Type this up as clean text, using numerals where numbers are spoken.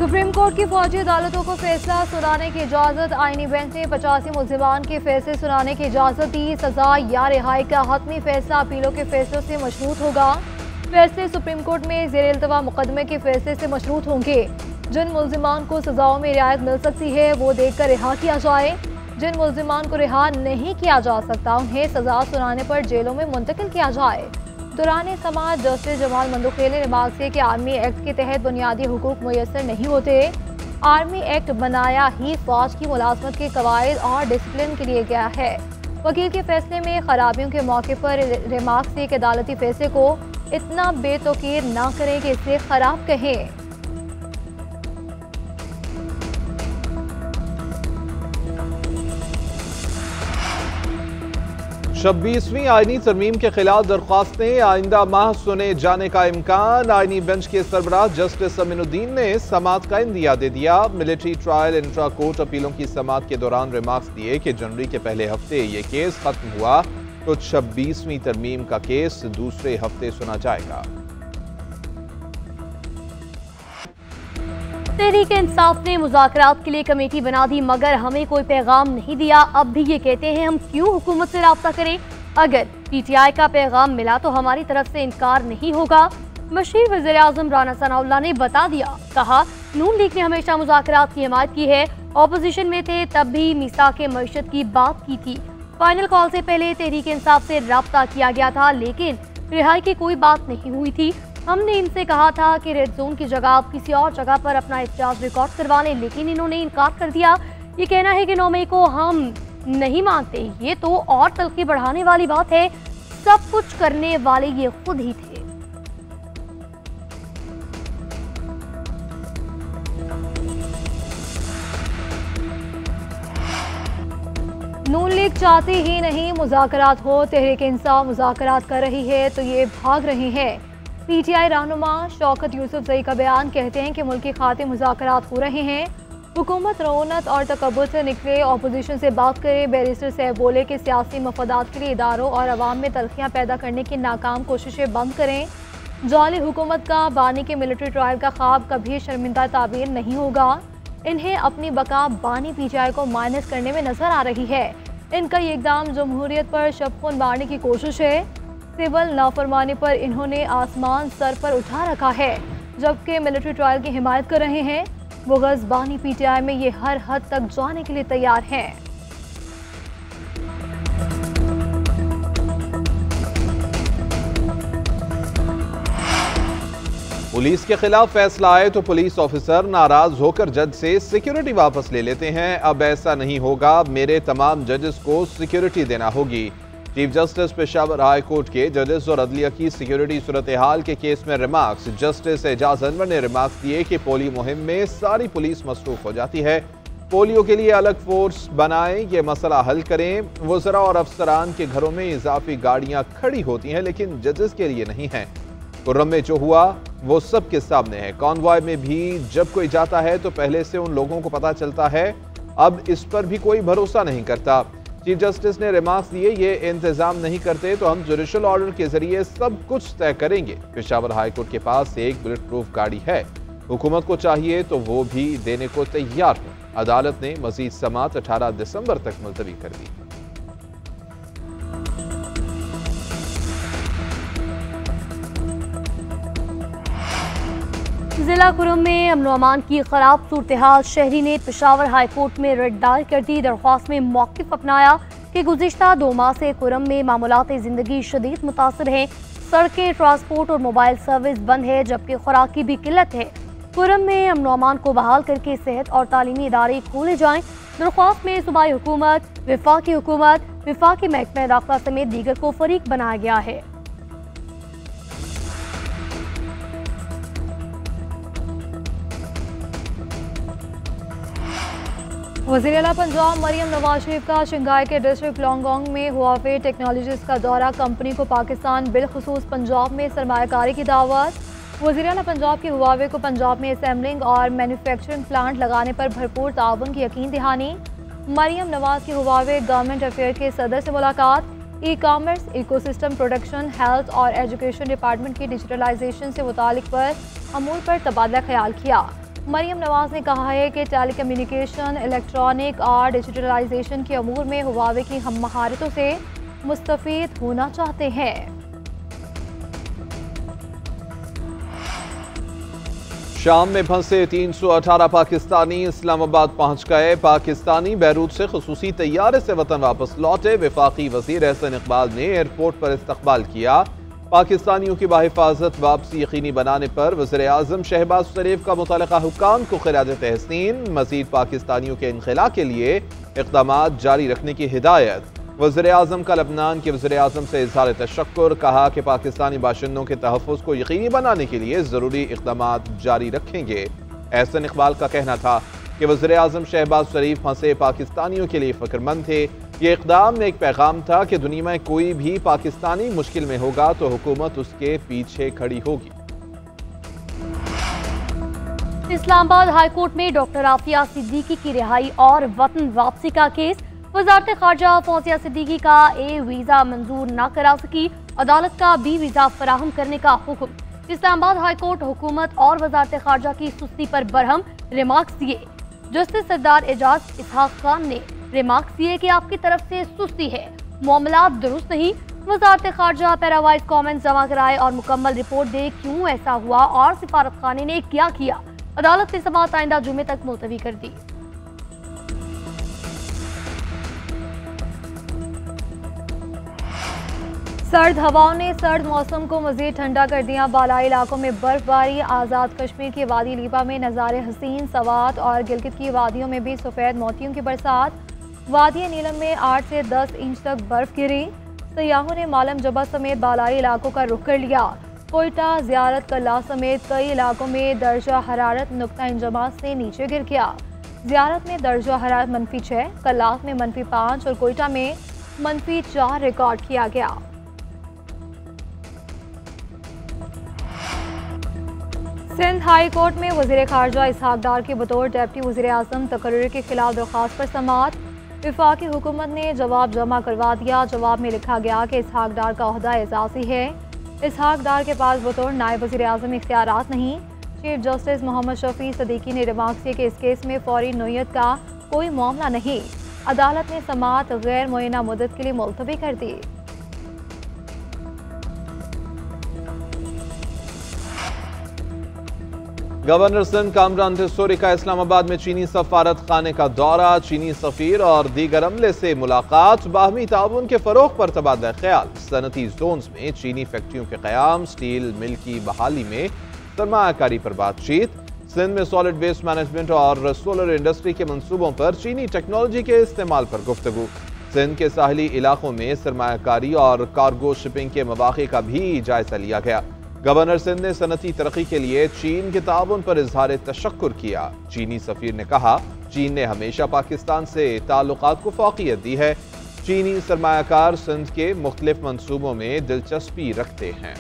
Supreme court की फौजी अदालतों को फैसला सुनाने की इजाजत। आईनी बेंच ने 85 मुल्जिमान के फैसले सुनाने की इजाजत दी। सजा या रिहाई का हतमी फैसला अपीलों के फैसलों से मशरूत होगा। फैसले सुप्रीम कोर्ट में ज़ेर इल्तवा मुकदमे के फैसले से मशरूत होंगे। जिन मुल्जिमान को सजाओं में रियायत मिल सकती है वो देखकर रिहा किया जाए। जिन मुल्जिमान को रिहा नहीं किया जा सकता उन्हें सजा सुनाने पर जेलों में मुंतकिल किया जाए। दौरान समाज जस्टिस जमाल मंदोखेल ने रिमार्क किया कि आर्मी एक्ट के तहत बुनियादी हुकूक मुयसर नहीं होते। आर्मी एक्ट बनाया ही फौज की मुलाजमत के कवायद और डिसिप्लिन के लिए गया है। वकील के फैसले में खराबियों के मौके पर रिमार्क से कि अदालती फैसले को इतना बेतौकीर ना करें कि इसे खराब कहें। 26वीं आईनी तरमीम के खिलाफ दरख्वास्तें आइंदा माह सुने जाने का इम्कान। आईनी बेंच के सरबराह जस्टिस अमीनुद्दीन ने समाअत का इंदिया दे दिया। मिलिट्री ट्रायल इंट्रा कोर्ट अपीलों की समाअत के दौरान रिमार्क्स दिए कि जनवरी के पहले हफ्ते ये केस खत्म हुआ तो 26वीं तरमीम का केस दूसरे हफ्ते सुना जाएगा। तहरीक इंसाफ ने मुज़ाकरात के लिए कमेटी बना दी मगर हमें कोई पैगाम नहीं दिया। अब भी ये कहते हैं हम क्यों हुकूमत से राब्ता करें। अगर पीटीआई का पैगाम मिला तो हमारी तरफ से इनकार नहीं होगा। मशीर वज़ीर आज़म राना सनाउल्लाह ने बता दिया। कहा नून लीग ने हमेशा मुज़ाकरात की हिमायत की है। ऑपोजिशन में थे तब भी मीसाक मईशत की बात की थी। फाइनल कॉल से पहले तहरीक इंसाफ से राब्ता किया गया था लेकिन रिहाई की कोई बात नहीं हुई थी। हमने इनसे कहा था कि रेड जोन की जगह आप किसी और जगह पर अपना एहतजाज रिकॉर्ड करवा लें लेकिन इन्होंने इनकार कर दिया। ये कहना है कि 9 मई को हम नहीं मानते, ये तो और तलखी बढ़ाने वाली बात है। सब कुछ करने वाले ये खुद ही थे। नून लीग चाहती ही नहीं मुज़ाकरात हो। तहरीक इंसाफ मुज़ाकरात कर रही है तो ये भाग रही है। पीटीआई रहनुमा शौकत यूसुफजई का बयान कहते हैं कि मुल्की खातिर मुज़ाकरात हो रहे हैं। हुकूमत रौनत और तकब्बुर से निकले, ऑपोजिशन से बात करे। बैरिस्टर साहब बोले कि सियासी मफादात के लिए इदारों और अवाम में तलखियाँ पैदा करने की नाकाम कोशिशें बंद करें। जाली हुकूमत का बानी के मिलिट्री ट्रायल का ख्वाब कभी शर्मिंदा ताबीर नहीं होगा। इन्हें अपनी बका बानी पीटीआई को माइनस करने में नजर आ रही है। इनका ये इकदाम जमहूरियत पर शबखून बांटने की कोशिश है। सिविल नाफरमानी पर इन्होंने आसमान सर पर उठा रखा है जबकि मिलिट्री ट्रायल की हिमायत कर रहे हैं। वो गज़बानी पीटीआई में ये हर हद तक जाने के लिए तैयार हैं। पुलिस के खिलाफ फैसला आए तो पुलिस ऑफिसर नाराज होकर जज से सिक्योरिटी वापस ले लेते हैं। अब ऐसा नहीं होगा, मेरे तमाम जजेस को सिक्योरिटी देना होगी। Chief justice Peshawar high court के जजेस और अदलिया की सिक्योरिटी सूरत हाल के केस में रिमार्क्स। जस्टिस एजाज अनवर ने रिमार्क्स दिए कि पोलियो मुहिम में सारी पुलिस मसरूफ हो जाती है। पोलियो के लिए अलग फोर्स बनाएं, ये मसला हल करें। वज़रा और अफसरान के घरों में इजाफी गाड़ियां खड़ी होती हैं लेकिन जजेस के लिए नहीं हैं। कुर्रम में जो हुआ वो सबके सामने है। कॉन्वॉय में भी जब कोई जाता है तो पहले से उन लोगों को पता चलता है। अब इस पर भी कोई भरोसा नहीं करता। चीफ जस्टिस ने रिमार्क्स दिए, ये इंतजाम नहीं करते तो हम जुडिशल ऑर्डर के जरिए सब कुछ तय करेंगे। पेशावर हाई कोर्ट के पास एक बुलेट प्रूफ गाड़ी है, हुकूमत को चाहिए तो वो भी देने को तैयार हो। अदालत ने मजीद समाअत 18 दिसंबर तक मुलतवी कर दी। जिला कुरुम में अमन अमान की खराब सूरत हाल। शहरी ने पेशावर हाई कोर्ट में रिट दायर कर दी। दरख्वास्त में मौक़िफ़ अपनाया कि गुज़िश्ता 2 माह से कुरुम में मामूलात ज़िंदगी शदीद मुतासर हैं। सड़कें, ट्रांसपोर्ट और मोबाइल सर्विस बंद है जबकि खुराक की भी किल्लत है। कुरुम में अमन अमान को बहाल करके सेहत और तालीमी इदारे खोले जाएँ। दरख्वास्त में सूबाई हुकूमत, विफाकी महकमा दाखिला समेत दीगर को फरीक बनाया गया है। वज़ीर आला पंजाब मरियम नवाज शरीफ का शंघाई के डिस्ट्रिक्ट लॉन्गोंग में हुआवे टेक्नोलॉजीज का दौरा। कंपनी को पाकिस्तान बिलखुसूस पंजाब में सरमायाकारी की दावत। वज़ीर आला पंजाब की हुआवे को पंजाब में असेंबलिंग और मैन्युफैक्चरिंग प्लांट लगाने पर भरपूर ताउन की यकीन दहानी। मरियम नवाज की हुआवे गवर्नमेंट अफेयर के सदर से मुलाकात। E commerce, ecosystem production, health और एजुकेशन डिपार्टमेंट की डिजिटलाइजेशन से मुतालिक पर अमूर पर तबादला ख्याल किया। मरियम नवाज ने कहा है कि टेलीकम्युनिकेशन, इलेक्ट्रॉनिक और डिजिटलाइजेशन के अमूर में हुवावे की हम महारतों से मुस्तफीद होना चाहते हैं। शाम में फंसे 318 पाकिस्तानी इस्लामाबाद पहुंच गए। पाकिस्तानी बैरूत से खुसूसी तैयारे से वतन वापस लौटे। वफाकी वजीर एहसन इकबाल ने एयरपोर्ट पर इस्तकबाल किया। पाकिस्तानियों की बाहिफाजत वापसी यकीनी बनाने पर वज़ीर आज़म शहबाज शरीफ का मुतल्लिका हुक्काम को ख़िराज तहसीन। मज़ीद पाकिस्तानियों के इनखला के लिए इक़दामात जारी रखने की हिदायत। वज़ीर आज़म का लबनान के वज़ीर आज़म से इज़हार तशक्कुर। कहा कि पाकिस्तानी बाशिंदों के तहफ़्फ़ुज़ को यकीनी बनाने के लिए ज़रूरी इक़दामात जारी रखेंगे। एहसन इकबाल का कहना था कि वज़ीर आज़म शहबाज शरीफ फंसे पाकिस्तानियों के लिए फ़िक्रमंद थे। ये इक़दाम में एक पैगाम था कि दुनिया में कोई भी पाकिस्तानी मुश्किल में होगा तो हुकूमत उसके पीछे खड़ी होगी। इस्लामाबाद हाईकोर्ट में डॉक्टर आफिया सिद्दीकी की रिहाई और वतन वापसी का केस। वज़ारत ख़ारजा फौजिया सिद्दीकी का ए वीज़ा मंजूर न करा सकी, अदालत का बी वीज़ा फराहम करने का हुक्म। इस्लामाबाद हाईकोर्ट हुकूमत और वज़ारत ख़ारजा की सुस्ती पर बरहम रिमार्क्स दिए। जस्टिस सरदार एजाज इसहाक खान ने रिमार्क्स दिए कि आपकी तरफ से सुस्ती है, मामला दुरुस्त नहीं। वज़ारत ख़ारजा पैरावाइज कॉमेंट जमा कराए और मुकम्मल रिपोर्ट दे क्यों ऐसा हुआ और सिफारत खाने ने क्या किया। अदालत ने समाअत आइंदा जुमे तक मुलतवी कर दी। सर्द हवाओं ने सर्द मौसम को मज़ीद ठंडा कर दिया। बालाई इलाकों में बर्फबारी। आज़ाद कश्मीर की वादी लीबा में नज़ारे हसीन। सवात और गिलगित की वादियों में भी सफ़ेद मोतियों की बरसात। वादी नीलम में 8 से 10 इंच तक बर्फ गिरी। सयाहों ने मालम जबा समेत बालाई इलाकों का रुख कर लिया। कोयटा, ज़ियारत, कल्ला समेत कई इलाकों में दर्जा हरारत नुक्ता इंजमात से नीचे गिर गया। ज़ियारत में दर्जा हरारत -6, कल्लात में -5 और कोयटा में -4 रिकॉर्ड किया गया। सिंध हाई कोर्ट में वज़ीर ख़ारजा इसहाक डार के बतौर डिप्टी वज़ीर आज़म तकर्रुर के खिलाफ दरख्वास्त पर समाअत। वफाकी हुकूमत ने जवाब जमा करवा दिया। जवाब में लिखा गया कि इसहाक डार का ओहदा एजाज़ी है। इसहाक डार के पास बतौर नायब वज़ीर आज़म इख्तियारात नहीं। चीफ जस्टिस मोहम्मद शफी सदीकी ने रिमार्क किया कि इस केस में फौरी नोयत का कोई मामला नहीं। अदालत ने समाअत गैर मुअय्यना मुद्दत के लिए मुलतवी कर दी। गवर्नर सिंध कामरान तिस्सोरी का इस्लामाबाद में चीनी सफारत खाने का दौरा। चीनी सफीर और दीगर अमले से मुलाकात। बाहमी ताउन के फरोग पर तबादला ख्याल। सनती जोन्स में चीनी फैक्ट्रियों के क़याम। स्टील मिल की बहाली में सरमायाकारी पर बातचीत। सिंध में सॉलिड वेस्ट मैनेजमेंट और सोलर इंडस्ट्री के मंसूबों पर चीनी टेक्नोलॉजी के इस्तेमाल पर गुफ्तगू। सिंध के साहली इलाकों में सरमायाकारी और कार्गो शिपिंग के मौक़े का भी जायजा लिया गया। गवर्नर सिंध ने सनती तरक्की के लिए चीन के ताउन पर इजहार तशक्कुर किया। चीनी सफीर ने कहा, चीन ने हमेशा पाकिस्तान से ताल्लुकात को फौकियत दी है। चीनी सरमायाकार सिंध के मुख्तलिफ मंसूबों में दिलचस्पी रखते हैं।